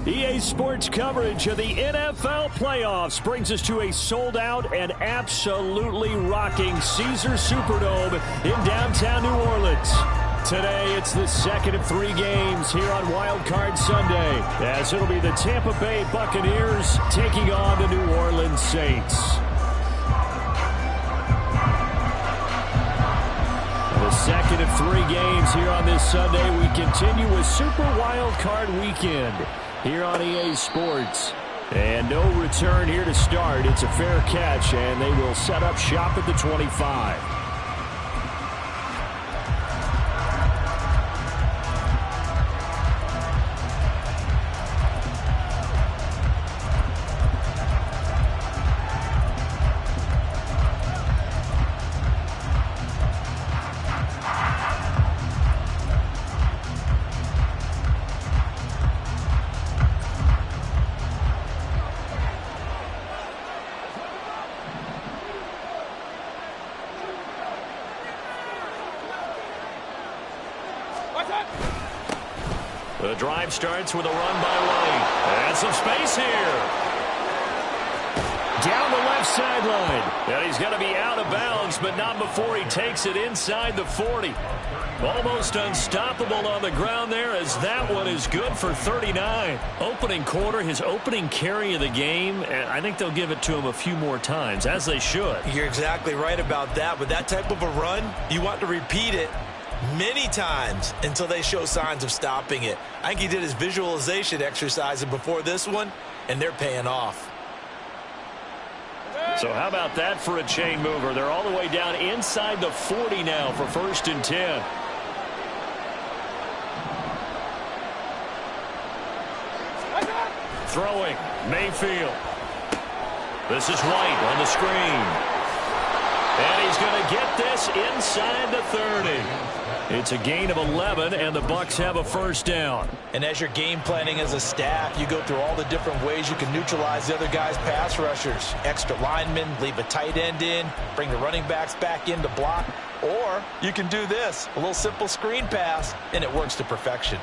EA Sports coverage of the NFL playoffs brings us to a sold-out and absolutely rocking Caesars Superdome in downtown New Orleans. Today, it's the second of 3 games here on Wild Card Sunday, as it'll be the Tampa Bay Buccaneers taking on the New Orleans Saints. The second of 3 games here on this Sunday. We continue with Super Wild Card Weekend here on EA Sports. And no return here to start. It's a fair catch, and they will set up shop at the 25. The drive starts with a run by White. And some space here. Down the left sideline. And he's going to be out of bounds, but not before he takes it inside the 40. Almost unstoppable on the ground there, as that one is good for 39. Opening quarter, his opening carry of the game, and I think they'll give it to him a few more times, as they should. You're exactly right about that. With that type of a run, you want to repeat it many times until they show signs of stopping it. I think he did his visualization exercise before this one, and they're paying off. So how about that for a chain mover? They're all the way down inside the 40 now for 1st and 10. Throwing, Mayfield. This is White on the screen. And he's going to get this inside the 30. It's a gain of 11, and the Bucs have a 1st down. And as you're game planning as a staff, you go through all the different ways you can neutralize the other guy's pass rushers. Extra linemen, leave a tight end in, bring the running backs back in to block. Or you can do this, a little simple screen pass, and it works to perfection.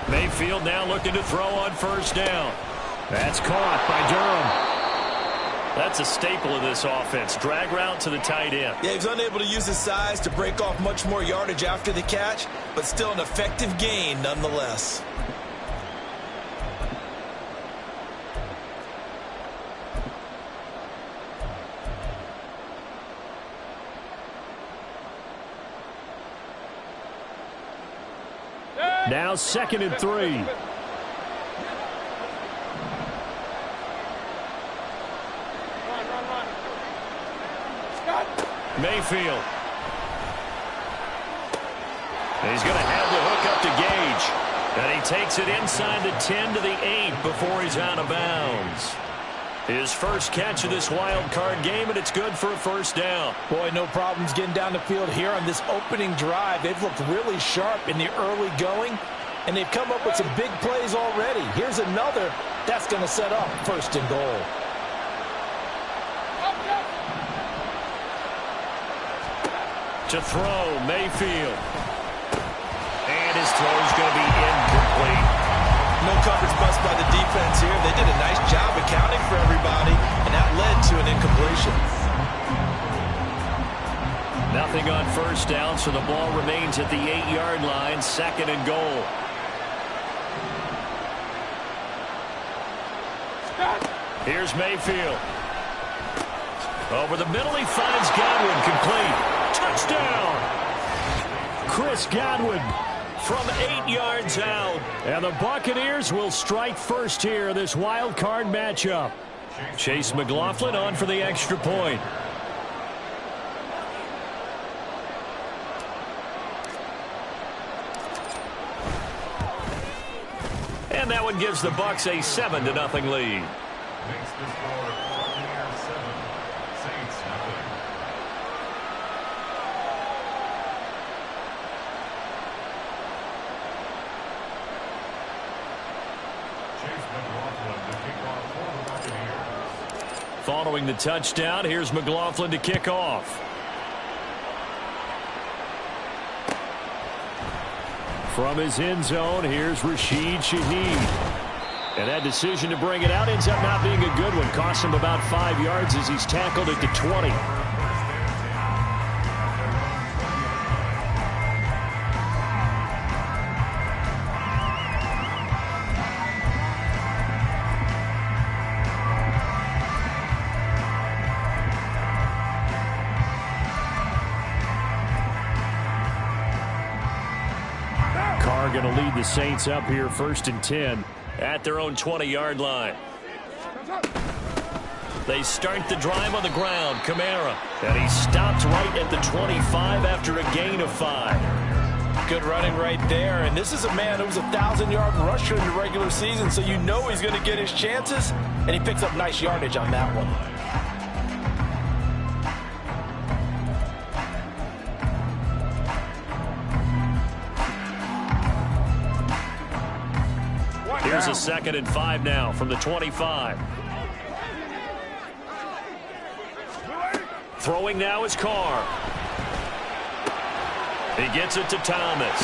Mayfield now looking to throw on 1st down. That's caught by Durham. That's a staple of this offense. Drag route to the tight end. Yeah, he's unable to use his size to break off much more yardage after the catch, but still an effective gain nonetheless. Now 2nd and 3. Mayfield. He's going to have the hook up to Gage. And he takes it inside the 10 to the 8 before he's out of bounds. His first catch of this wild card game, and it's good for a 1st down. Boy, no problems getting down the field here on this opening drive. They've looked really sharp in the early going, and they've come up with some big plays already. Here's another that's going to set up 1st and goal. To throw, Mayfield. And his throw is going to be incomplete. No coverage bust by the defense here. They did a nice job accounting for everybody, and that led to an incompletion. Nothing on 1st down, so the ball remains at the 8-yard line, 2nd and goal. Here's Mayfield. Over the middle, he finds Godwin, complete. Touchdown! Chris Godwin from 8 yards out. And the Buccaneers will strike first here, this wild card matchup. Chase McLaughlin on for the extra point. And that one gives the Bucs a 7-0 lead. Following the touchdown, here's McLaughlin to kick off. From his end zone, here's Rashid Shaheed. And that decision to bring it out ends up not being a good one. Cost him about 5 yards as he's tackled at the 20. Carr going to lead the Saints up here 1st and 10 at their own 20-yard line. They start the drive on the ground. Kamara. And he stopped right at the 25 after a gain of 5. Good running right there. And this is a man who was a 1,000-yard rusher in the regular season, so you know he's going to get his chances. And he picks up nice yardage on that one. Here's a 2nd and 5 now from the 25. Throwing now is Carr. He gets it to Thomas.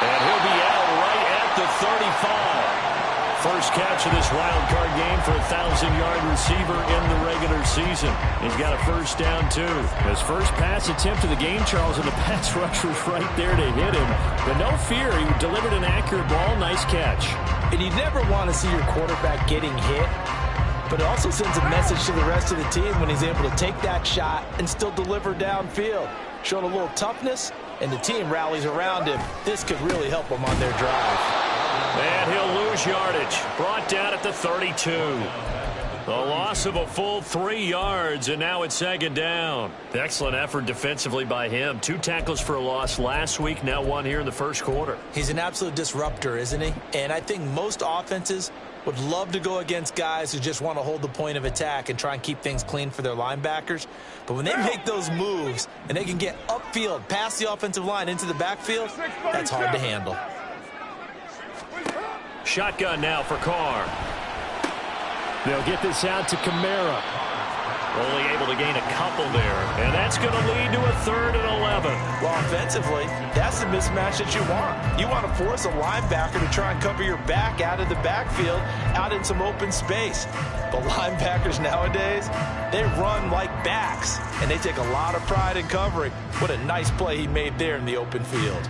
And he'll be out right at the 35. First catch of this wild card game for a 1,000-yard receiver in the regular season. He's got a first down, too. His first pass attempt of the game, Charles, and the pass rusher was right there to hit him. But no fear, he delivered an accurate ball. Nice catch. And you never want to see your quarterback getting hit, but it also sends a message to the rest of the team when he's able to take that shot and still deliver downfield. Showing a little toughness, and the team rallies around him. This could really help them on their drive. And he'll lose yardage. Brought down at the 32. The loss of a full 3 yards, and now it's 2nd down. Excellent effort defensively by him. 2 tackles for a loss last week, now 1 here in the first quarter. He's an absolute disruptor, isn't he? And I think most offenses would love to go against guys who just want to hold the point of attack and try and keep things clean for their linebackers. But when they make those moves and they can get upfield, past the offensive line into the backfield, that's hard to handle. Shotgun now for Carr. They'll get this out to Kamara. Only able to gain a couple there. And that's going to lead to a 3rd and 11. Well, offensively, that's the mismatch that you want. You want to force a linebacker to try and cover your back out of the backfield, out in some open space. But linebackers nowadays, they run like backs, and they take a lot of pride in covering. What a nice play he made there in the open field.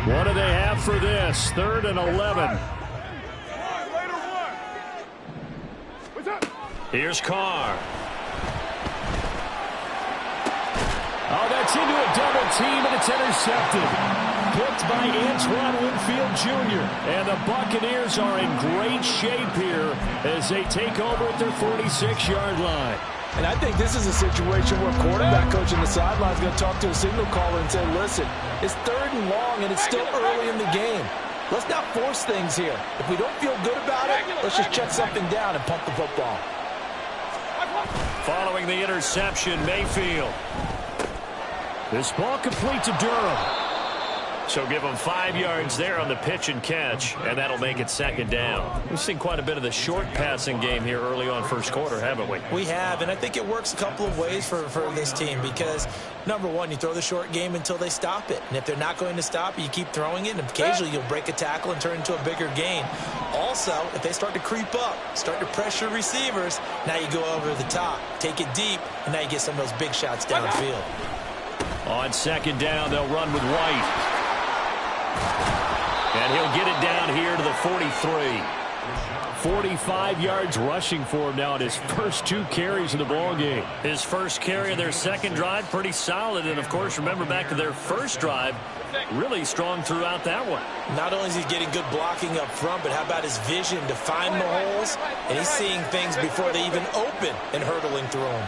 What do they have for this? 3rd and 11. Here's Carr. Oh, that's into a double team, and it's intercepted. Picked by Antoine Winfield Jr. And the Buccaneers are in great shape here as they take over at their 46-yard line. And I think this is a situation where quarterback coach in the sideline is going to talk to a signal caller and say, listen, it's 3rd and long and it's still early in the game. Let's not force things here. If we don't feel good about it, let's just check something down and pump the football. Following the interception, Mayfield. This ball complete to Durham. So give them 5 yards there on the pitch and catch, and that'll make it 2nd down. We've seen quite a bit of the short passing game here early on first quarter, haven't we? We have, and I think it works a couple of ways for this team because, number one, you throw the short game until they stop it. And if they're not going to stop it, you keep throwing it, and occasionally you'll break a tackle and turn into a bigger gain. Also, if they start to creep up, start to pressure receivers, now you go over the top, take it deep, and now you get some of those big shots downfield. On 2nd down, they'll run with White. And he'll get it down here to the 43. 45 yards rushing for him now at his first 2 carries of the ball game. His first carry of their second drive, pretty solid. And, of course, remember back to their first drive, really strong throughout that one. Not only is he getting good blocking up front, but how about his vision to find the holes? And he's seeing things before they even open and hurtling through them.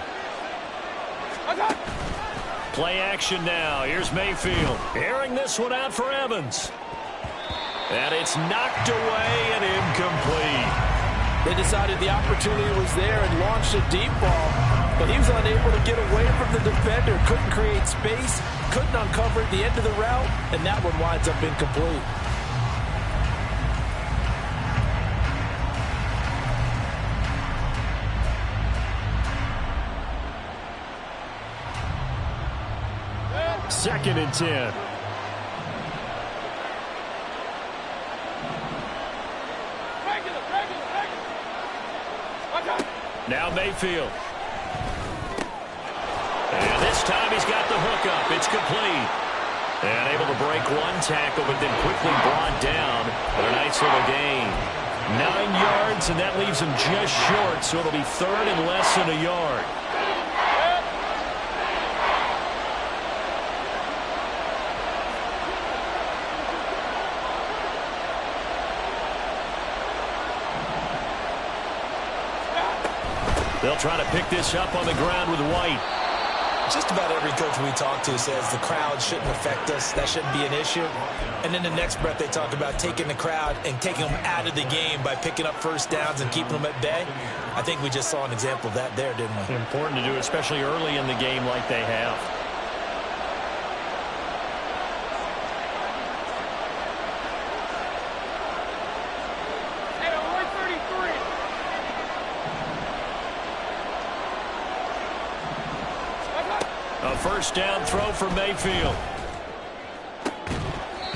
Play action now. Here's Mayfield. Airing this one out for Evans. And it's knocked away and incomplete. They decided the opportunity was there and launched a deep ball. but he was unable to get away from the defender, couldn't create space, couldn't uncover the end of the route, and that one winds up incomplete. Second and 10. Now Mayfield. And this time he's got the hookup. It's complete. And able to break one tackle, but then quickly brought down. But a nice little gain. 9 yards, and that leaves him just short. So it'll be third and less than a yard. They'll try to pick this up on the ground with White. Just about every coach we talk to says the crowd shouldn't affect us. That shouldn't be an issue. And in the next breath, they talk about taking the crowd and taking them out of the game by picking up first downs and keeping them at bay. I think we just saw an example of that there, didn't we? Important to do, especially early in the game like they have. A first down throw for Mayfield.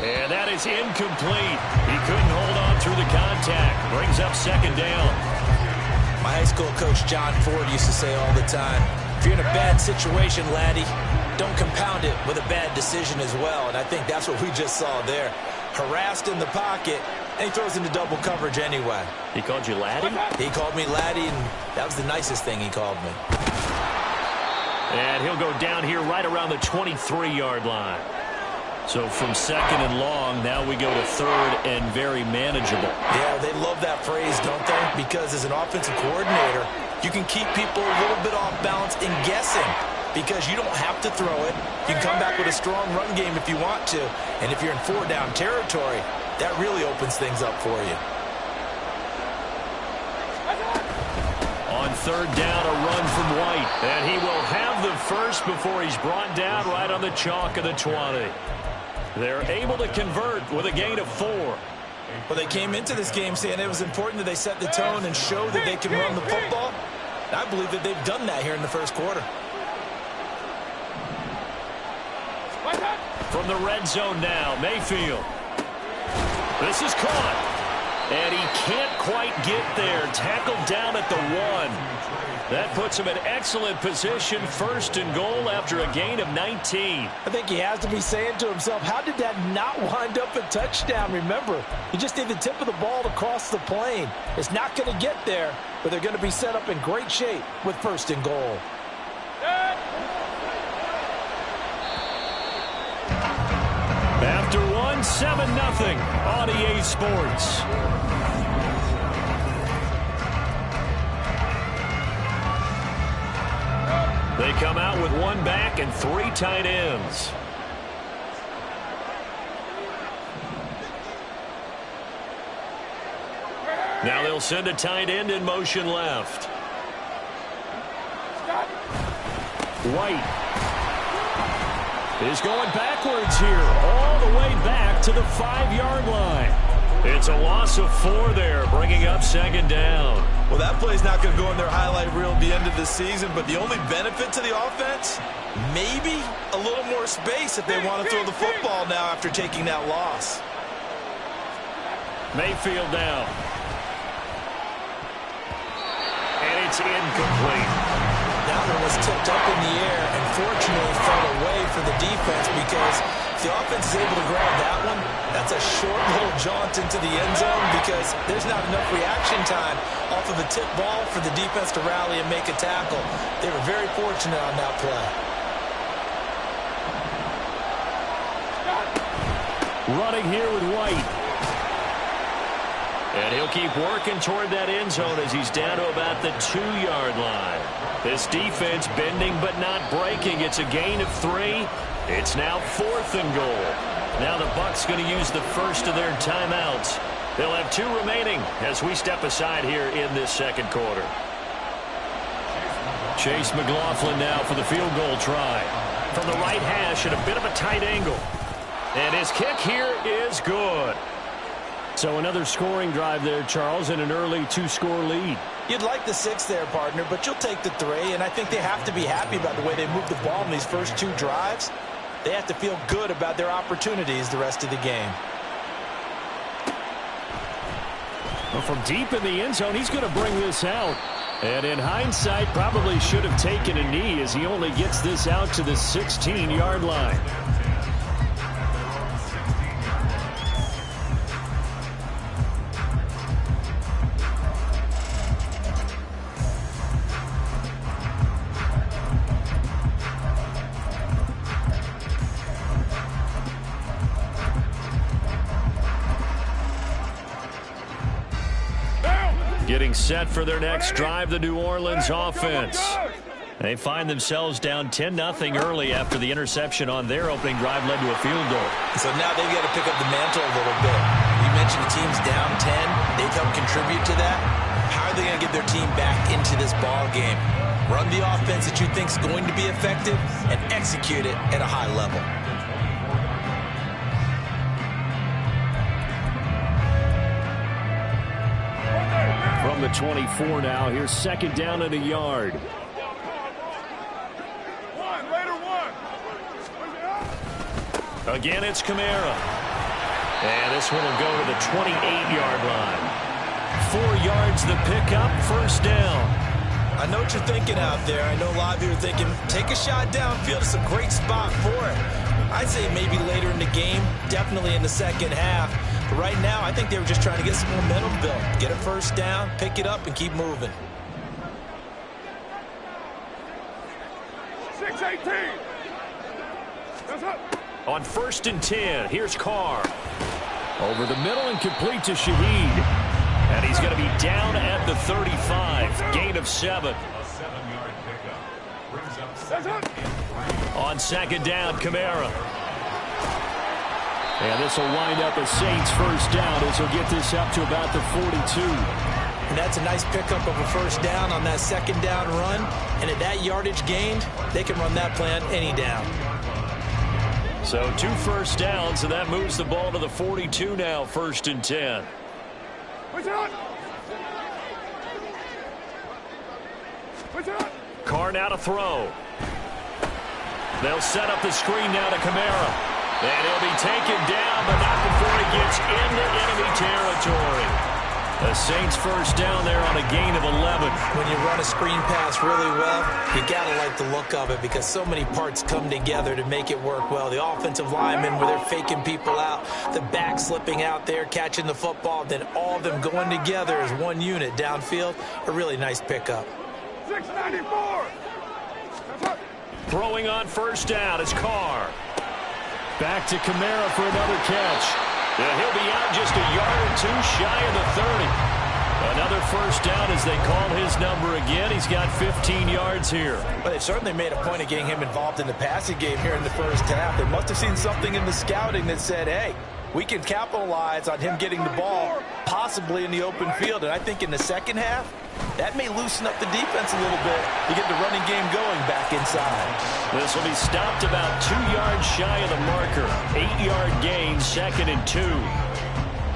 And that is incomplete. He couldn't hold on through the contact. Brings up second down. My high school coach John Ford used to say all the time, if you're in a bad situation, laddie, don't compound it with a bad decision as well. And I think that's what we just saw there. Harassed in the pocket, and he throws into double coverage anyway. He called you laddie? He called me laddie, and that was the nicest thing he called me. And he'll go down here right around the 23-yard line. So from second and long, now we go to third and very manageable. Yeah, they love that phrase, don't they? Because as an offensive coordinator, you can keep people a little bit off balance and guessing because you don't have to throw it. You can come back with a strong run game if you want to. And if you're in four-down territory, that really opens things up for you. On third down, a run from White. And he will have the first before he's brought down right on the chalk of the 20. They're able to convert with a gain of 4. Well, they came into this game saying it was important that they set the tone and show that they can run the football. And I believe that they've done that here in the first quarter. From the red zone now, Mayfield. This is caught. And he can't quite get there. Tackled down at the 1. That puts him in excellent position, first and goal after a gain of 19. I think he has to be saying to himself, how did that not wind up a touchdown? Remember, you just need the tip of the ball to cross the plane. It's not going to get there, but they're going to be set up in great shape with first and goal. After 1, 7-0 on EA Sports. They come out with 1 back and 3 tight ends. Now they'll send a tight end in motion left. White is going backwards here, all the way back to the 5-yard line. It's a loss of 4 there, bringing up second down. Well, that play's not going to go in their highlight reel at the end of the season, but the only benefit to the offense, maybe a little more space if they want to throw the football now after taking that loss. Mayfield down. And it's incomplete. That one was tipped up in the air and fortunately fell away for the defense because if the offense is able to grab that one, that's a short little jaunt into the end zone because there's not enough reaction time off of a tip ball for the defense to rally and make a tackle. They were very fortunate on that play. Running here with White. And he'll keep working toward that end zone as he's down to about the 2-yard line. This defense bending but not breaking. It's a gain of 3. It's now 4th and goal. Now the Bucs going to use the first of their timeouts. They'll have 2 remaining as we step aside here in this second quarter. Chase McLaughlin now for the field goal try. From the right hash at a bit of a tight angle. And his kick here is good. So another scoring drive there, Charles, and an early two-score lead. You'd like the 6 there, partner, but you'll take the 3, and I think they have to be happy about the way they moved the ball in these first 2 drives. They have to feel good about their opportunities the rest of the game. Well, from deep in the end zone, he's going to bring this out. And in hindsight, probably should have taken a knee as he only gets this out to the 16-yard line. Getting set for their next drive, the New Orleans offense. They find themselves down 10-0 early after the interception on their opening drive led to a field goal. So now they've got to pick up the mantle a little bit. You mentioned the team's down 10. They've helped contribute to that. How are they going to get their team back into this ball game? Run the offense that you think is going to be effective and execute it at a high level. From the 24 now, here's second down and a yard. Again, it's Kamara. And this one will go to the 28-yard line. 4 yards the pickup, first down. I know what you're thinking out there. I know a lot of you are thinking, take a shot downfield. It's a great spot for it. I'd say maybe later in the game, definitely in the second half. But right now, I think they were just trying to get some momentum built. Get a first down, pick it up, and keep moving. 6-18. That's up. On 1st and 10, here's Carr. Over the middle and complete to Shaheed. And he's going to be down at the 35. Gain of 7. On second down, Kamara. And this will wind up a Saints first down as he'll get this up to about the 42. And that's a nice pickup of a first down on that second down run. And at that yardage gained, they can run that play on any down. So 2 first downs, and that moves the ball to the 42 now, 1st and 10. Carr now to throw. They'll set up the screen now to Kamara. And he'll be taken down, but not before he gets into enemy territory. The Saints first down there on a gain of 11. When you run a screen pass really well, you got to like the look of it because so many parts come together to make it work well. The offensive linemen where they're faking people out, the back slipping out there, catching the football, then all of them going together as one unit downfield. A really nice pickup. 694. Throwing on first down is Carr. Back to Kamara for another catch. He'll be out just a yard or 2 shy of the 30. Another first down as they call his number again. He's got 15 yards here. Well, they certainly made a point of getting him involved in the passing game here in the first half. They must have seen something in the scouting that said, hey, we can capitalize on him getting the ball possibly in the open field. And I think in the second half, that may loosen up the defense a little bit to get the running game going back inside. This will be stopped about 2 yards shy of the marker. 8-yard gain, 2nd and 2.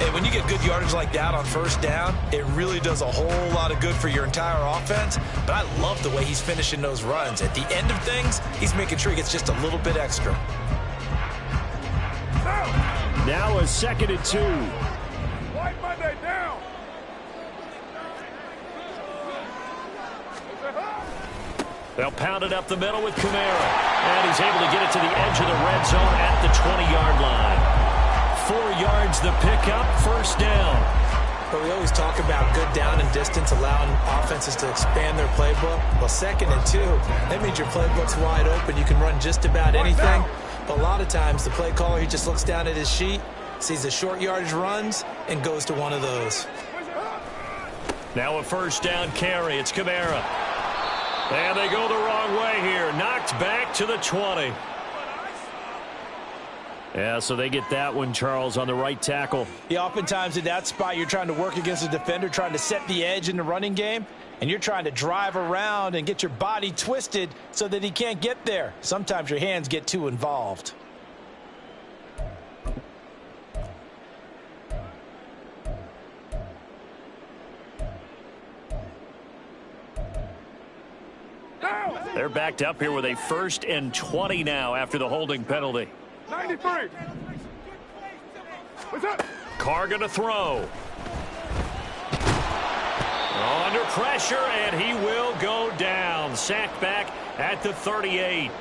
And when you get good yardage like that on first down, it really does a whole lot of good for your entire offense. But I love the way he's finishing those runs. At the end of things, he's making sure he gets just a little bit extra. Now a 2nd and 2. White Monday down. They'll pound it up the middle with Kamara. And he's able to get it to the edge of the red zone at the 20-yard line. 4 yards the pickup, first down. But we always talk about good down and distance, allowing offenses to expand their playbook. Well, 2nd and 2, that means your playbook's wide open. You can run just about anything. But a lot of times, the play caller, he just looks down at his sheet, sees the short yardage runs, and goes to one of those. Now a first down carry. It's Kamara. And they go the wrong way here. Knocked back to the 20. Yeah, so they get that one, Charles, on the right tackle. Yeah, oftentimes in that spot, you're trying to work against a defender, trying to set the edge in the running game, and you're trying to drive around and get your body twisted so that he can't get there. Sometimes your hands get too involved. They're backed up here with a 1st and 20 now after the holding penalty. 93. What's up? Carr going to throw. Under pressure, and he will go down. Sacked back at the 38.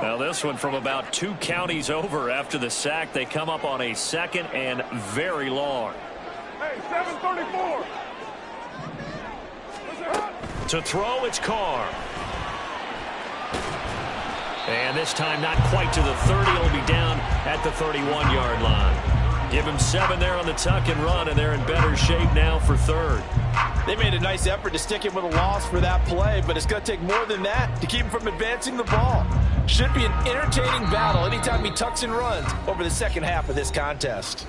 Now this one from about 2 counties over after the sack. They come up on a 2nd and very long. Hey, 734. To throw, it's Carr. And this time not quite to the 30. He'll be down at the 31-yard line. Give him 7 there on the tuck and run, and they're in better shape now for 3rd. They made a nice effort to stick him with a loss for that play, but it's going to take more than that to keep him from advancing the ball. Should be an entertaining battle anytime he tucks and runs over the second half of this contest.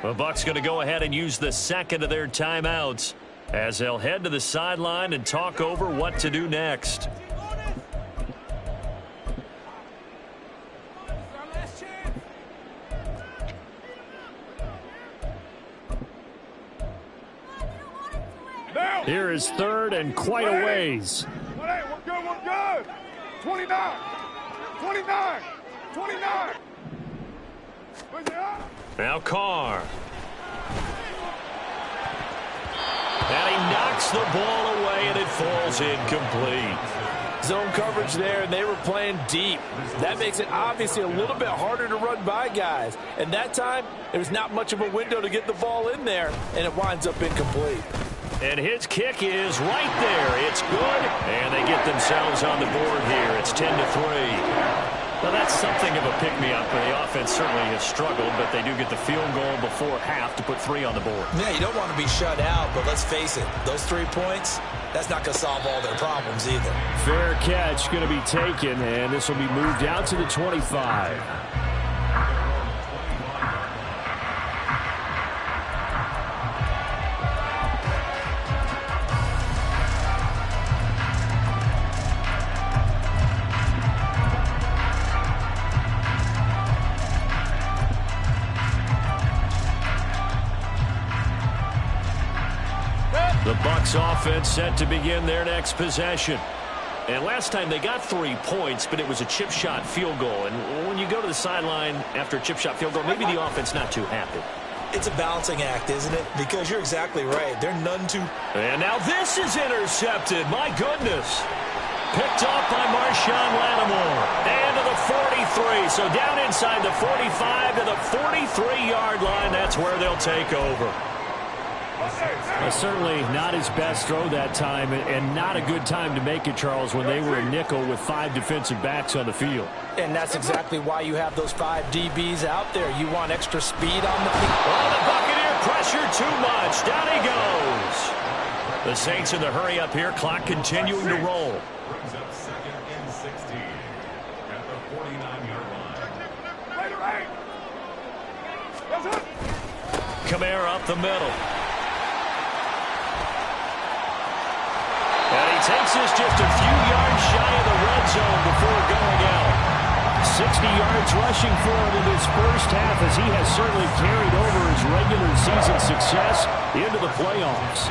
The Bucs going to go ahead and use the 2nd of their timeouts as they'll head to the sideline and talk over what to do next. Here is 3rd and quite a ways. We're good. 29. 29. 29. Now Carr. And he knocks the ball away, and it falls incomplete. Zone coverage there, and they were playing deep. That makes it obviously a little bit harder to run by guys. And that time, there was not much of a window to get the ball in there, and it winds up incomplete. And his kick is right there. It's good. And they get themselves on the board here. It's 10-3. Well, that's something of a pick-me-up. The offense certainly has struggled, but they do get the field goal before half to put 3 on the board. Yeah, you don't want to be shut out, but let's face it, those 3 points, that's not going to solve all their problems either. Fair catch going to be taken, and this will be moved out to the 25. The Bucs offense set to begin their next possession. And last time they got 3 points, but it was a chip shot field goal. And when you go to the sideline after a chip shot field goal, maybe the offense not too happy. It's a balancing act, isn't it? Because you're exactly right. They're none too... And now this is intercepted. My goodness. Picked off by Marshawn Lattimore. And to the 43. So down inside the 45 to the 43-yard line. That's where they'll take over. Certainly not his best throw that time, and not a good time to make it, Charles, when they were a nickel with 5 defensive backs on the field. And that's exactly why you have those 5 DBs out there. You want extra speed on the field. Oh, the Buccaneer pressure too much. Down he goes. The Saints in the hurry up here. Clock continuing to roll. Brings up 2nd and 16 at the 49-yard line. Kamara up the middle. And he takes this just a few yards shy of the red zone before going out. 60 yards rushing for him in his first half, as he has certainly carried over his regular season success into the playoffs.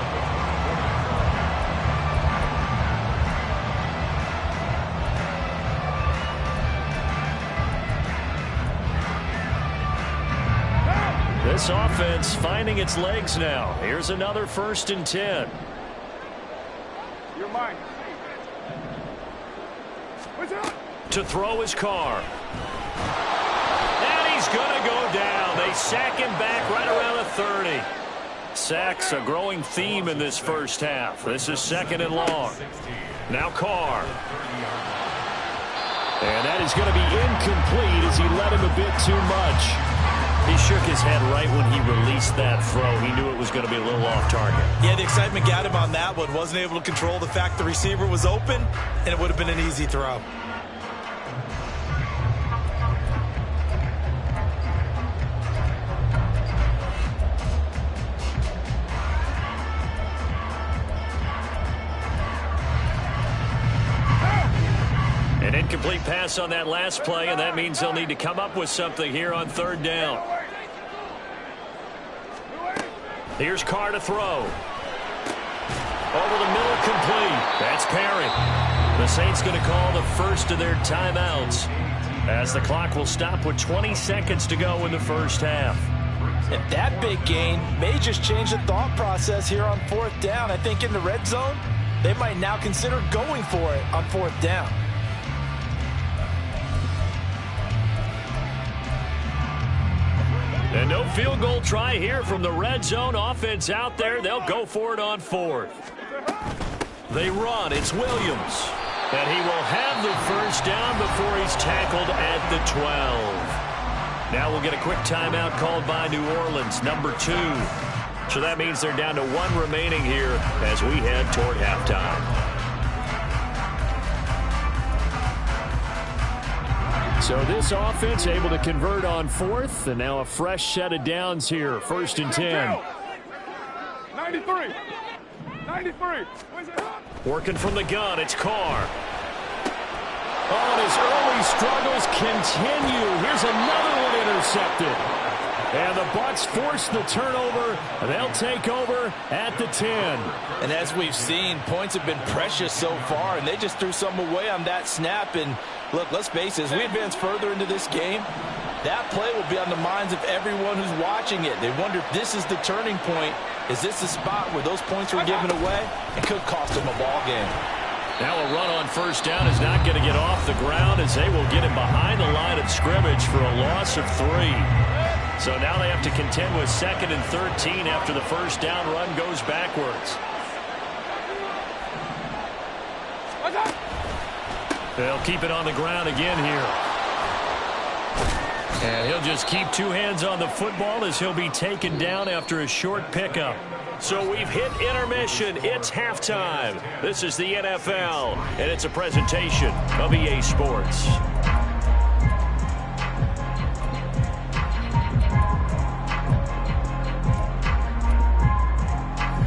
This offense finding its legs now. Here's another 1st and 10. You're mine. To throw his Carr. And he's going to go down. They sack him back right around the 30. Sacks a growing theme in this first half. This is 2nd and long. Now Carr. And that is going to be incomplete as he led him a bit too much. He shook his head right when he released that throw. He knew it was going to be a little off target. Yeah, the excitement got him on that one. Wasn't able to control the fact the receiver was open, and it would have been an easy throw. An incomplete pass on that last play, and that means they'll need to come up with something here on third down. Here's Carr to throw. Over the middle, complete. That's Perry. The Saints going to call the first of their timeouts as the clock will stop with 20 seconds to go in the first half. And that big gain may just change the thought process here on fourth down. I think in the red zone, they might now consider going for it on fourth down. And no field goal try here from the red zone. Offense out there. They'll go for it on fourth. They run. It's Williams. And he will have the first down before he's tackled at the 12. Now we'll get a quick timeout called by New Orleans, number 2. So that means they're down to 1 remaining here as we head toward halftime. So this offense able to convert on fourth, and now a fresh set of downs here. First and 10. 93. 93. Working from the gun, it's Carr. Oh, and his early struggles continue. Here's another one intercepted. And the Bucs force the turnover. They'll take over at the 10. And as we've seen, points have been precious so far, and they just threw some away on that snap. And look, let's face it, as we advance further into this game, that play will be on the minds of everyone who's watching it. They wonder if this is the turning point. Is this the spot where those points were given away? It could cost them a ball game. Now a run on first down is not going to get off the ground as they will get him behind the line of scrimmage for a loss of 3. So now they have to contend with 2nd and 13 after the first down run goes backwards. They'll keep it on the ground again here. And he'll just keep 2 hands on the football as he'll be taken down after a short pickup. So we've hit intermission. It's halftime. This is the NFL, and it's a presentation of EA Sports.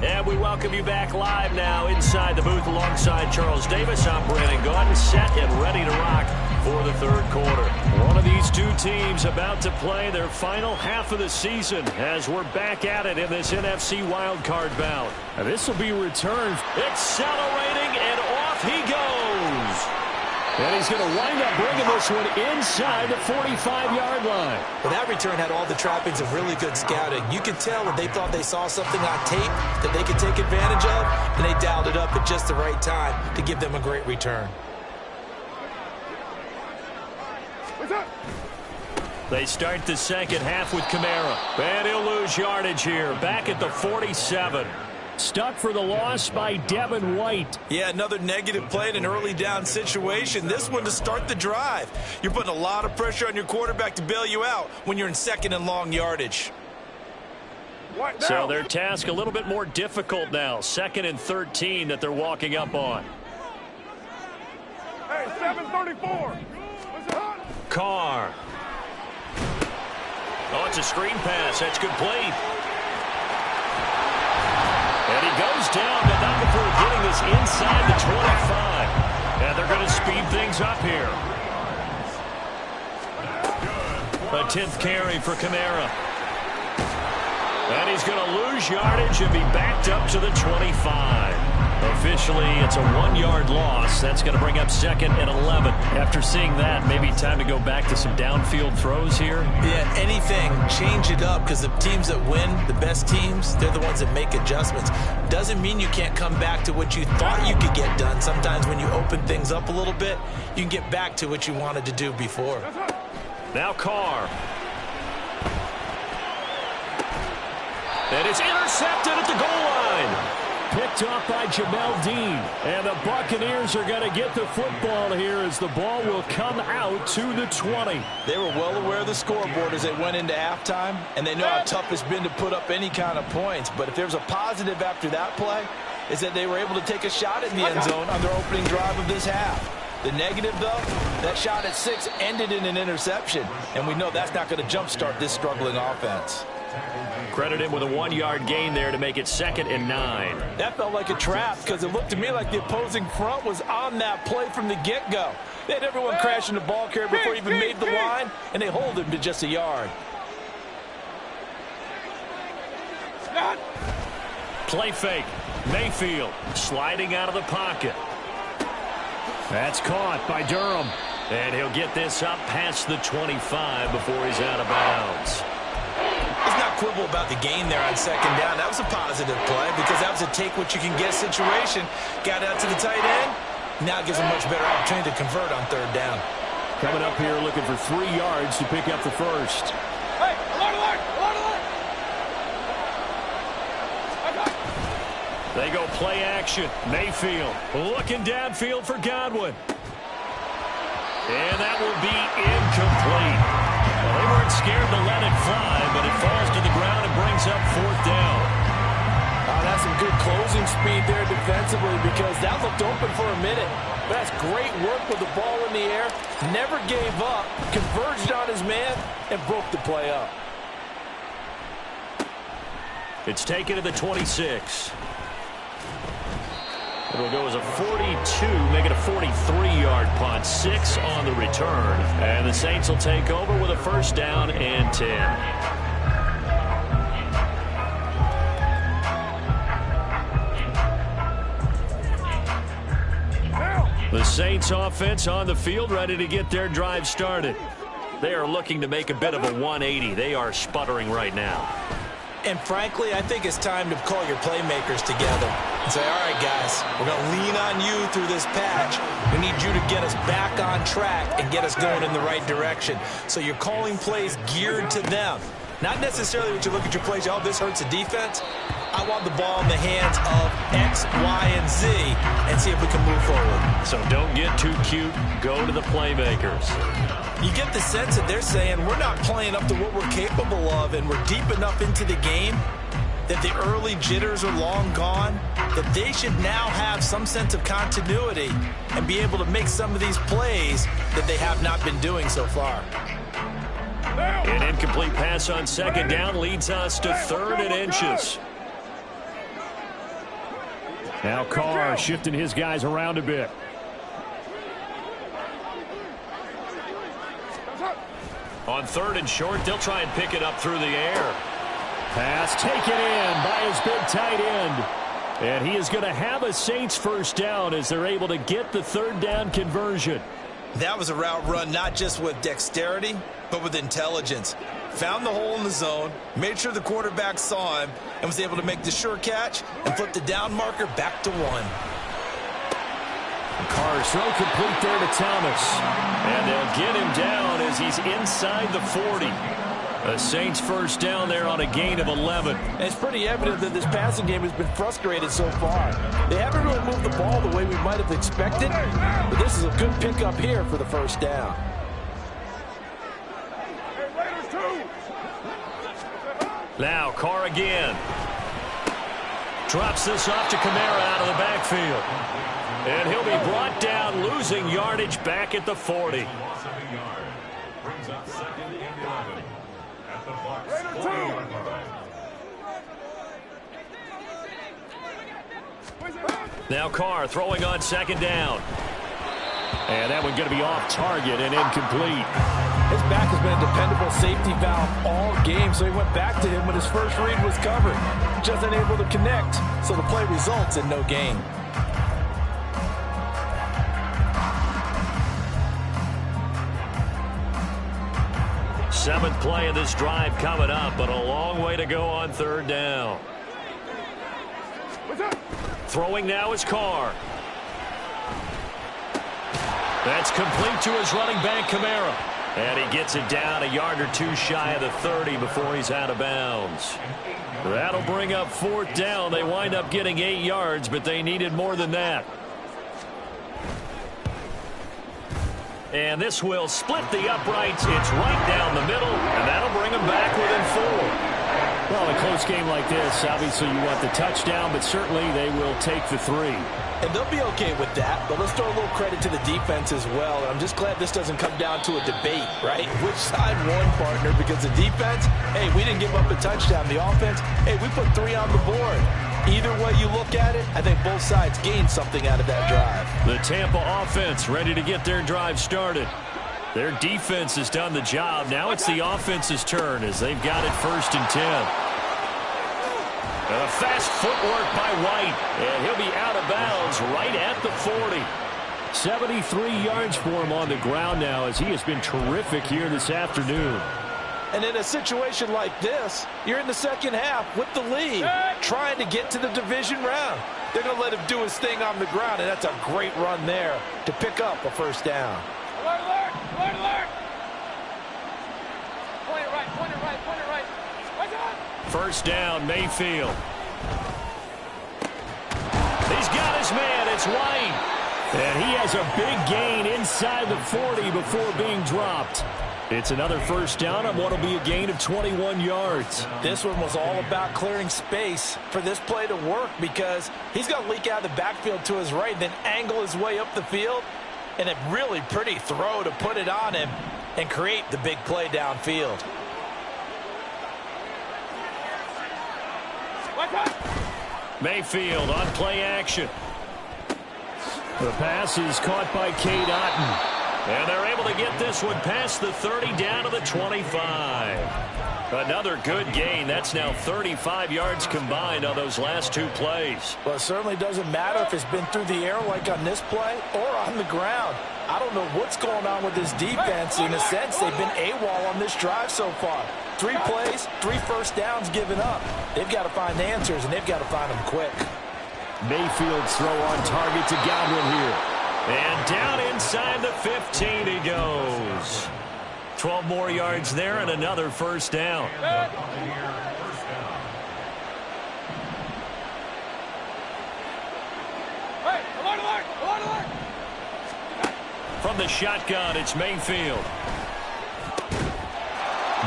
And we welcome you back live now inside the booth alongside Charles Davis. I'm Brandon Gaudin, set and ready to rock for the third quarter. One of these 2 teams about to play their final half of the season as we're back at it in this NFC wildcard bout. And this will be returned. Accelerating, and off he goes. And he's going to wind up bringing this one inside the 45-yard line. Well, that return had all the trappings of really good scouting. You could tell when they thought they saw something on tape that they could take advantage of, and they dialed it up at just the right time to give them a great return. They start the second half with Kamara. And he'll lose yardage here. Back at the 47. Stuck for the loss by Devin White. Yeah, another negative play in an early down situation. This one to start the drive. You're putting a lot of pressure on your quarterback to bail you out when you're in 2nd and long yardage. So their task a little bit more difficult now. 2nd and 13 that they're walking up on. Hey, 734. Carr. Oh, it's a screen pass. That's complete. And he goes down, but not before getting this inside the 25. And they're going to speed things up here. A 10th carry for Kamara. And he's going to lose yardage and be backed up to the 25. Officially, it's a 1-yard loss. That's going to bring up 2nd and 11. After seeing that, maybe time to go back to some downfield throws here. Yeah, anything, change it up, because the teams that win, the best teams, they're the ones that make adjustments. Doesn't mean you can't come back to what you thought you could get done. Sometimes when you open things up a little bit, you can get back to what you wanted to do before. Now Carr. And it's intercepted at the goal line. Picked off by Jamel Dean. And the Buccaneers are going to get the football here as the ball will come out to the 20. They were well aware of the scoreboard as they went into halftime, and they know how tough it's been to put up any kind of points. But if there's a positive after that play, is that they were able to take a shot in the end zone on their opening drive of this half. The negative, though, that shot at 6 ended in an interception, and we know that's not going to jumpstart this struggling offense. Credit him with a 1-yard gain there to make it 2nd and 9. That felt like a trap because it looked to me like the opposing front was on that play from the get-go. They had everyone crashing the ball carrier before he even made the line, and they hold him to just a yard. Play fake. Mayfield sliding out of the pocket. That's caught by Durham. And he'll get this up past the 25 before he's out of bounds. Let's not quibble about the gain there on 2nd down. That was a positive play because that was a take-what-you-can-get situation. Got out to the tight end. Now it gives him much better opportunity to convert on 3rd down. Coming up here looking for 3 yards to pick up the first. Hey, alert, alert, alert, alert. They go play action. Mayfield looking downfield for Godwin. And that will be incomplete. Well, they weren't scared to let it fly, but it falls to the ground and brings up 4th down. Oh, that's some good closing speed there defensively because that looked open for a minute. But that's great work with the ball in the air. Never gave up, converged on his man, and broke the play up. It's taken to the 26. It'll go as a 42, make it a 43-yard punt. 6 on the return. And the Saints will take over with a 1st down and 10. The Saints offense on the field ready to get their drive started. They are looking to make a bit of a 180. They are sputtering right now. And frankly, I think it's time to call your playmakers together and say, all right, guys, we're going to lean on you through this patch. We need you to get us back on track and get us going in the right direction. So you're calling plays geared to them. Not necessarily when you look at your plays, oh, this hurts the defense. I want the ball in the hands of X, Y, and Z and see if we can move forward. So don't get too cute. Go to the playmakers. You get the sense that they're saying we're not playing up to what we're capable of and we're deep enough into the game that the early jitters are long gone, that they should now have some sense of continuity and be able to make some of these plays that they have not been doing so far. An incomplete pass on 2nd down leads us to 3rd and inches. Now Carr shifting his guys around a bit. On 3rd and short, they'll try and pick it up through the air. Pass taken in by his big tight end. And he is going to have a Saints 1st down as they're able to get the 3rd down conversion. That was a route run not just with dexterity, but with intelligence. Found the hole in the zone, made sure the quarterback saw him, and was able to make the sure catch and flip the down marker back to 1. Carr's throw complete there to Thomas. And they'll get him down as he's inside the 40. A Saints 1st down there on a gain of 11. And it's pretty evident that this passing game has been frustrated so far. They haven't really moved the ball the way we might have expected, but this is a good pickup here for the 1st down. Now Carr again. Drops this off to Kamara out of the backfield. And he'll be brought down, losing yardage back at the 40. Brings up 2nd and 11 at the Bucs 40-yard line. Now Carr throwing on 2nd down. And that one going to be off target and incomplete. His back has been a dependable safety valve all game, so he went back to him when his first read was covered. Just unable to connect, so the play results in no gain. Seventh play of this drive coming up, but a long way to go on 3rd down. Throwing now is Carr. That's complete to his running back, Kamara. And he gets it down a yard or 2 shy of the 30 before he's out of bounds. That'll bring up 4th down. They wind up getting 8 yards, but they needed more than that. And this will split the uprights. It's right down the middle, and that'll bring them back within 4. Well, a close game like this, obviously you want the touchdown, but certainly they will take the 3. And they'll be okay with that, but let's throw a little credit to the defense as well. And I'm just glad this doesn't come down to a debate, right? Which side won, partner? Because the defense, hey, we didn't give up a touchdown. The offense, hey, we put 3 on the board. Either way you look at it, I think both sides gained something out of that drive. The Tampa offense ready to get their drive started. Their defense has done the job. Now it's the offense's turn as they've got it 1st and 10. A fast footwork by White, and he'll be out of bounds right at the 40. 73 yards for him on the ground now as he has been terrific here this afternoon. And in a situation like this, you're in the second half with the lead, trying to get to the division round. They're going to let him do his thing on the ground, and that's a great run there to pick up a 1st down. Alert, alert, alert, alert. Point it right, point it right, point it right. What's on? 1st down, Mayfield. He's got his man, it's White. And he has a big gain inside the 40 before being dropped. It's another 1st down on what will be a gain of 21 yards. This one was all about clearing space for this play to work because he's going to leak out of the backfield to his right, then angle his way up the field. And a really pretty throw to put it on him and create the big play downfield. Mayfield on play action. The pass is caught by Cade Otton. And they're able to get this one past the 30 down to the 25. Another good gain. That's now 35 yards combined on those last 2 plays. Well, it certainly doesn't matter if it's been through the air like on this play or on the ground. I don't know what's going on with this defense. In a sense, they've been AWOL on this drive so far. 3 plays, 3 1st downs given up. They've got to find answers, and they've got to find them quick. Mayfield's throw on target to Godwin here. And down inside the 15 he goes. 12 more yards there and another 1st down. Hey, alert, alert, alert, alert. From the shotgun, it's Mayfield.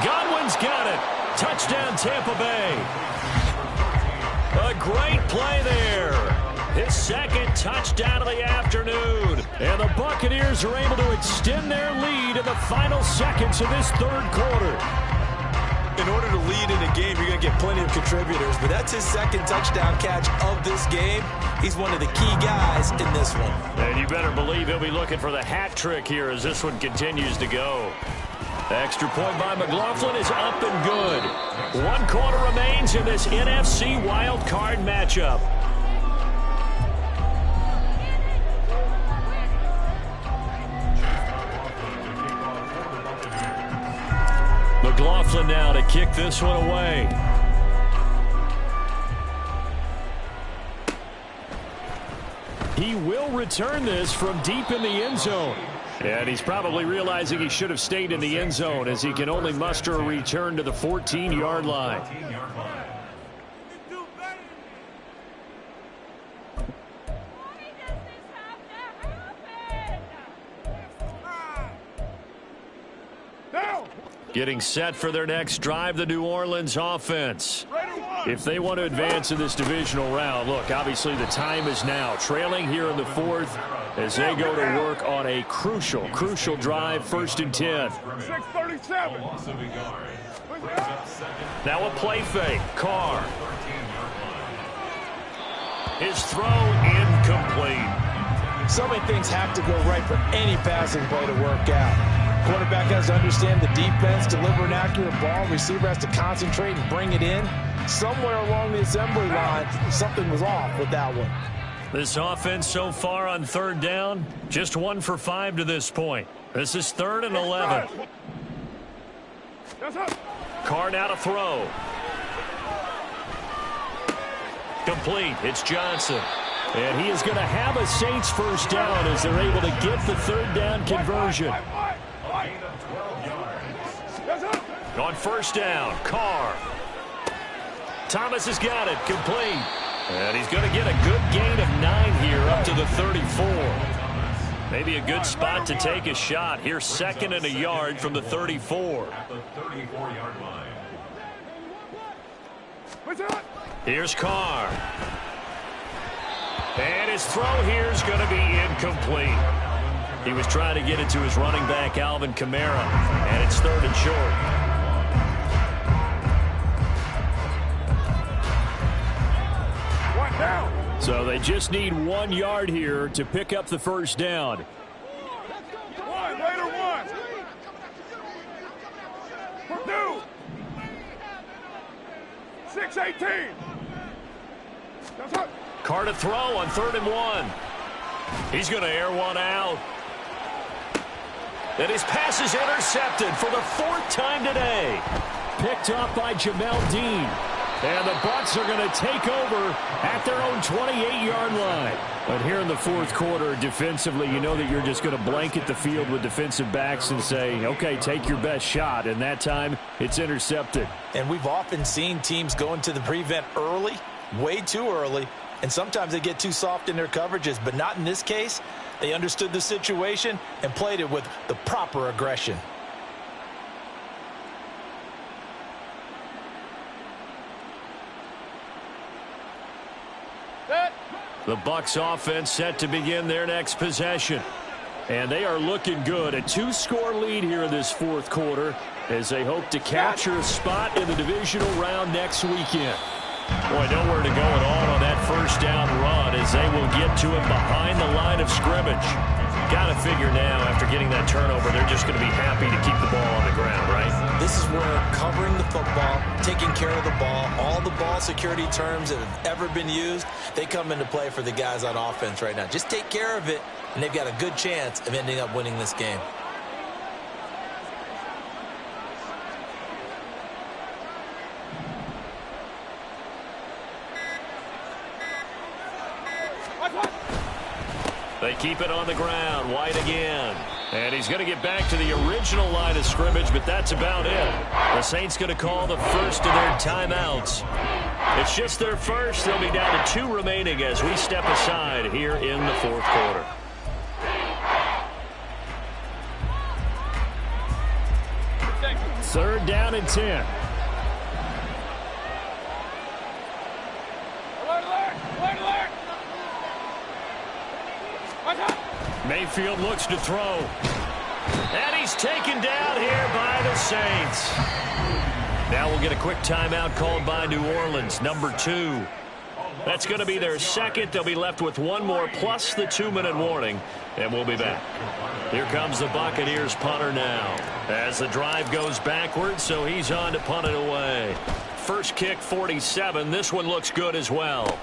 Godwin's got it. Touchdown, Tampa Bay. A great play there. His 2nd touchdown of the afternoon. And the Buccaneers are able to extend their lead in the final seconds of this 3rd quarter. In order to lead in a game, you're going to get plenty of contributors. But that's his 2nd touchdown catch of this game. He's one of the key guys in this one. And you better believe he'll be looking for the hat trick here as this one continues to go. Extra point by McLaughlin is up and good. 1 quarter remains in this NFC wild card matchup. McLaughlin now to kick this one away. He will return this from deep in the end zone. And he's probably realizing he should have stayed in the end zone as he can only muster a return to the 14-yard line. Getting set for their next drive, the New Orleans offense. If they want to advance in this divisional round, look, obviously the time is now. Trailing here in the 4th as they go to work on a crucial drive, 1st and 10. 6:37. Now a play fake. Carr. His throw incomplete. So many things have to go right for any passing play to work out. Quarterback has to understand the defense, deliver an accurate ball. Receiver has to concentrate and bring it in. Somewhere along the assembly line, something was off with that one. This offense so far on 3rd down, just 1 for 5 to this point. This is 3rd and 11. Carr now to throw. Complete. It's Johnson. And he is going to have a Saints 1st down as they're able to get the 3rd down conversion. On 1st down, Carr. Thomas has got it, complete. And he's going to get a good gain of 9 here up to the 34. Maybe a good spot to take a shot. Here's 2nd and a yard from the 34. At the 34-yard line. Here's Carr. And his throw here is going to be incomplete. He was trying to get it to his running back, Alvin Kamara, and it's 3rd and short. One down. So they just need 1 yard here to pick up the first down. One, later one. Purdue. 6-18. Carr to throw on 3rd and 1. He's going to air one out. And his pass is intercepted for the 4th time today. Picked off by Jamel Dean. And the Bucs are going to take over at their own 28-yard line. But here in the 4th quarter, defensively, you know that you're just going to blanket the field with defensive backs and say, okay, take your best shot. And that time, it's intercepted. And we've often seen teams go into the prevent early, way too early, and sometimes they get too soft in their coverages. But not in this case. They understood the situation and played it with the proper aggression. The Bucs offense set to begin their next possession. And they are looking good. A 2-score lead here in this 4th quarter as they hope to capture a spot in the divisional round next weekend. Boy, nowhere to go at all on that first down run as they will get to him behind the line of scrimmage. Got to figure now, after getting that turnover, they're just going to be happy to keep the ball on the ground, right? This is where covering the football, taking care of the ball, all the ball security terms that have ever been used, they come into play for the guys on offense right now. Just take care of it, and they've got a good chance of ending up winning this game. They keep it on the ground. White again. And he's going to get back to the original line of scrimmage, but that's about it. The Saints going to call the first of their timeouts. It's just their first. They'll be down to 2 remaining as we step aside here in the 4th quarter. Third down and 10. Mayfield looks to throw. And he's taken down here by the Saints. Now we'll get a quick timeout called by New Orleans, number 2. That's going to be their second. They'll be left with 1 more plus the 2-minute warning, and we'll be back. Here comes the Buccaneers punter now as the drive goes backwards, so he's on to punt it away. First kick, 47. This one looks good as well.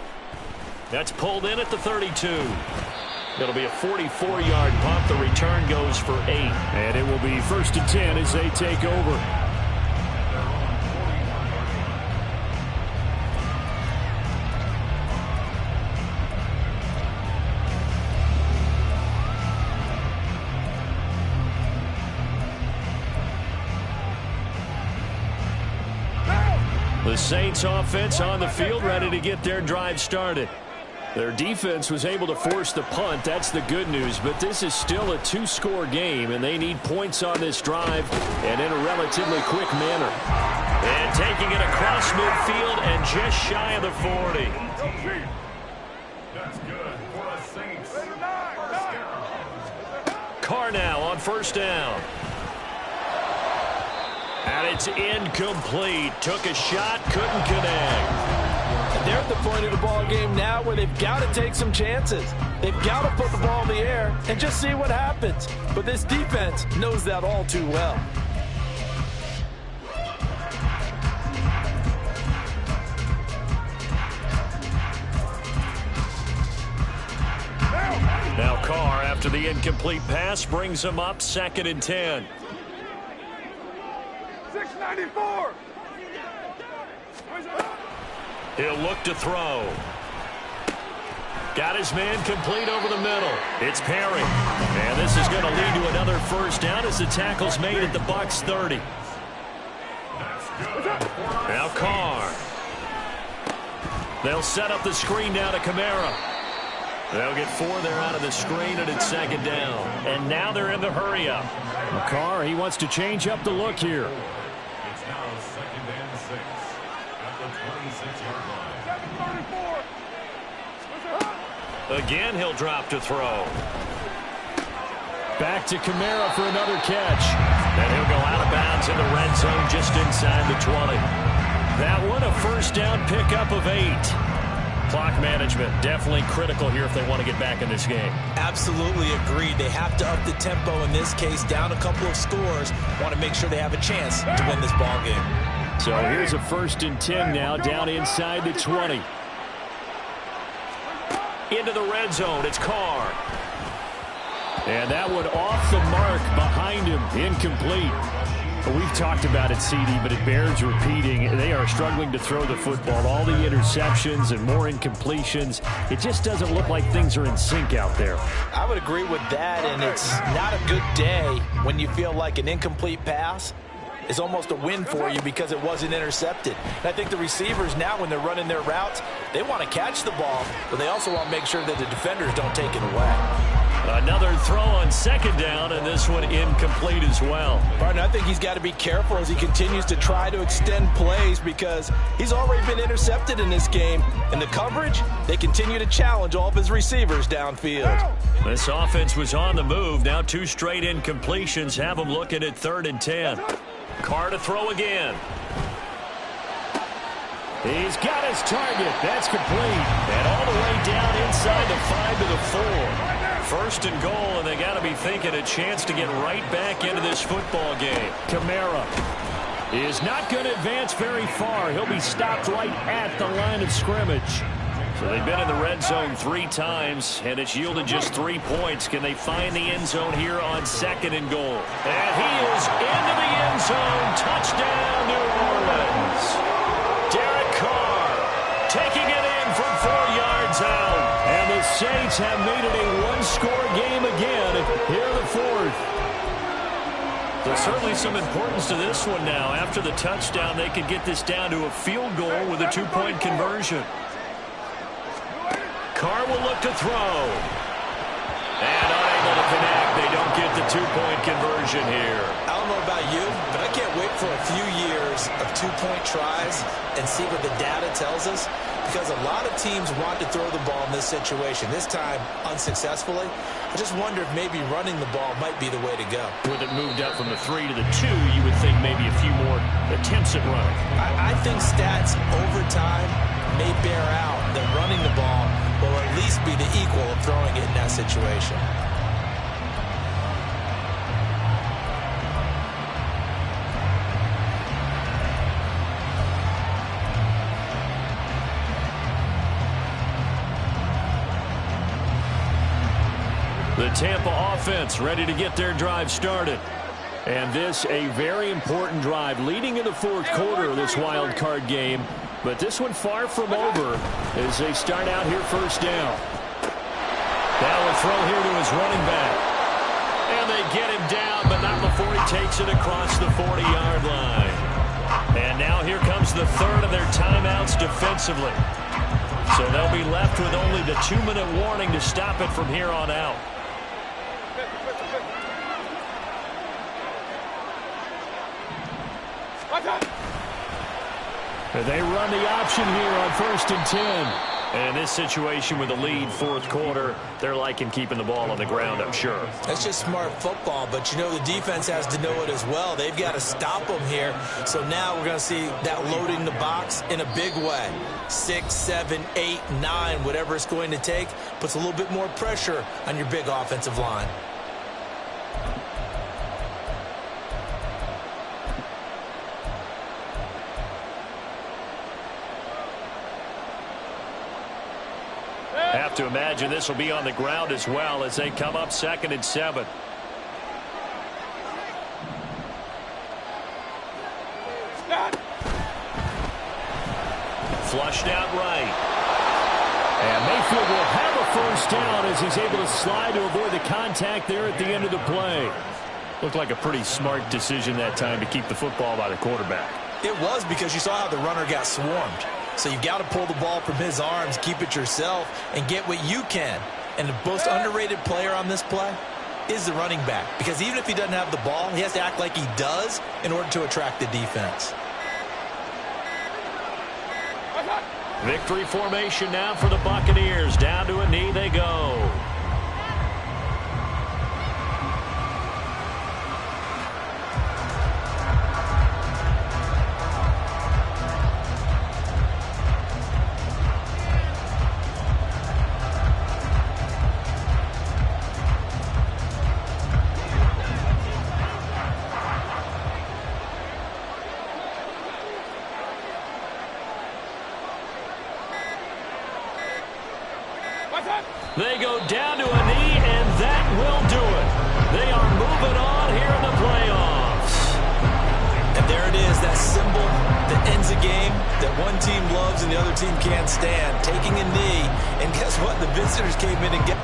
That's pulled in at the 32. It'll be a 44-yard punt. The return goes for 8. And it will be 1st and 10 as they take over. The Saints offense on the field, ready to get their drive started. Their defense was able to force the punt. That's the good news. But this is still a 2-score game, and they need points on this drive and in a relatively quick manner. And taking it across midfield and just shy of the 40. That's good for the Saints. Carr now on 1st down. And it's incomplete. Took a shot, couldn't connect. They're at the point of the ball game now where they've got to take some chances. They've got to put the ball in the air and just see what happens. But this defense knows that all too well. Now Carr, after the incomplete pass, brings him up 2nd and 10. 694. He'll look to throw. Got his man complete over the middle. It's Perry. And this is going to lead to another first down as the tackle's made at the Bucs 30. Now Carr. They'll set up the screen down to Kamara. They'll get 4 there out of the screen, and it's second down. And now they're in the hurry-up. Carr, he wants to change up the look here. It's now 2nd and 6 at the 26-yard line. Again, he'll drop to throw. Back to Kamara for another catch. And he'll go out of bounds in the red zone just inside the 20. That one a first down pickup of 8. Clock management definitely critical here if they want to get back in this game. Absolutely agreed. They have to up the tempo in this case, down a couple of scores. Want to make sure they have a chance to win this ball game. So here's a 1st and 10 now, down inside the 20. Into the red zone, it's Carr. And that one off the mark behind him, incomplete. We've talked about it, CD, but it bears repeating. They are struggling to throw the football. All the interceptions and more incompletions. It just doesn't look like things are in sync out there. I would agree with that, and it's not a good day when you feel like an incomplete pass is almost a win for you because it wasn't intercepted. And I think the receivers now, when they're running their routes, they want to catch the ball, but they also want to make sure that the defenders don't take it away. Another throw on second down, and this one incomplete as well. Barton, I think he's got to be careful as he continues to try to extend plays because he's already been intercepted in this game. And the coverage, they continue to challenge all of his receivers downfield. This offense was on the move. Now 2 straight incompletions have them looking at 3rd and 10. Carr to throw again. He's got his target. That's complete. And all the way down inside the 5 to the 4. 1st and goal, and they got to be thinking a chance to get right back into this football game. Kamara is not going to advance very far. He'll be stopped right at the line of scrimmage. So they've been in the red zone 3 times, and it's yielded just 3 points. Can they find the end zone here on 2nd and goal? And he is into the end zone. Touchdown, New Orleans. Derek Carr taking it in from 4 yards out. And the Saints have made it a 1-score game again. Here the 4th. There's certainly some importance to this one now. After the touchdown, they could get this down to a field goal with a 2-point conversion. Carr will look to throw. And unable to connect. They don't get the 2-point conversion here. I don't know about you, but I can't wait for a few years of 2-point tries and see what the data tells us. Because a lot of teams want to throw the ball in this situation. This time, unsuccessfully. I just wonder if maybe running the ball might be the way to go. With it moved up from the 3 to the 2, you would think maybe a few more attempts at running. I think stats over time may bear out that running the ball will at least be the equal of throwing it in that situation. The Tampa offense ready to get their drive started. And this a very important drive leading in the 4th quarter of this wild card game. But this one far from over as they start out here 1st down. Now a throw here to his running back. And they get him down, but not before he takes it across the 40-yard line. And now here comes the 3rd of their timeouts defensively. So they'll be left with only the 2-minute warning to stop it from here on out. They run the option here on 1st and 10. And in this situation with the lead 4th quarter, they're liking keeping the ball on the ground, I'm sure. That's just smart football, but you know the defense has to know it as well. They've got to stop them here. So now we're going to see that loading the box in a big way. 6, 7, 8, 9, whatever it's going to take, puts a little bit more pressure on your big offensive line. Have to imagine this will be on the ground as well as they come up 2nd and 7. Flushed out right. And Mayfield will have a 1st down as he's able to slide to avoid the contact there at the end of the play. Looked like a pretty smart decision that time to keep the football by the quarterback. It was, because you saw how the runner got swarmed. So you've got to pull the ball from his arms, keep it yourself, and get what you can And the most underrated player on this play is the running back. Because even if he doesn't have the ball, he has to act like he does in order to attract the defense. Victory formation now for the Buccaneers. Down to a knee they go. They go down to a knee, and that will do it. They are moving on here in the playoffs. And there it is, that symbol that ends a game that one team loves and the other team can't stand. Taking a knee, and guess what? The visitors came in and get...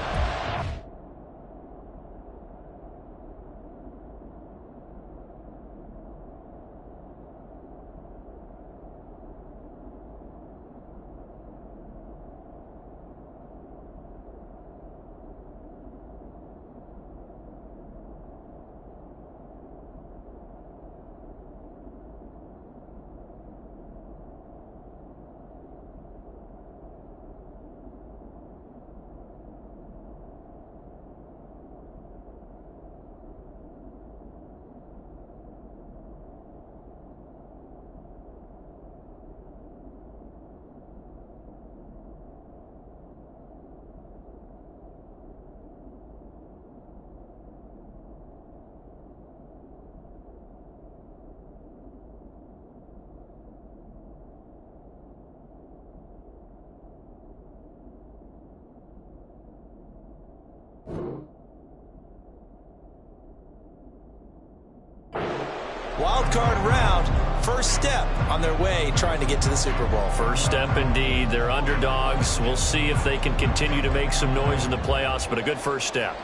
Wild card round, first step on their way trying to get to the Super Bowl. First step indeed. They're underdogs. We'll see if they can continue to make some noise in the playoffs, but a good first step.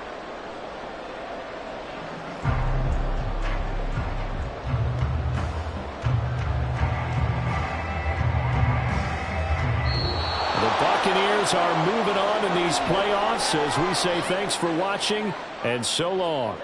The Buccaneers are moving on in these playoffs as we say thanks for watching and so long.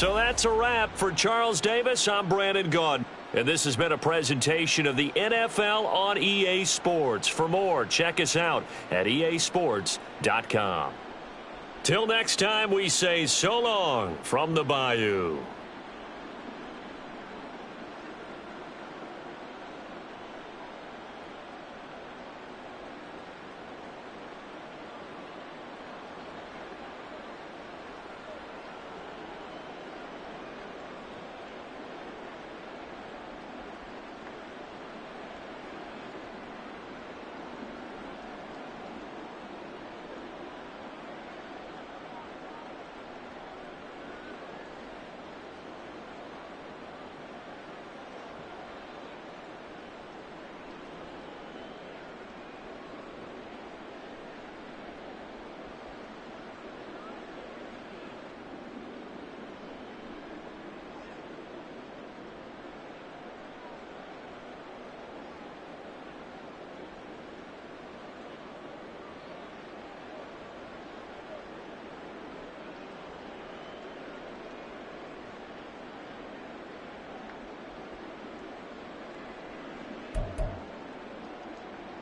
So that's a wrap for Charles Davis. I'm Brandon Gaudin. And this has been a presentation of the NFL on EA Sports. For more, check us out at easports.com. Till next time, we say so long from the Bayou.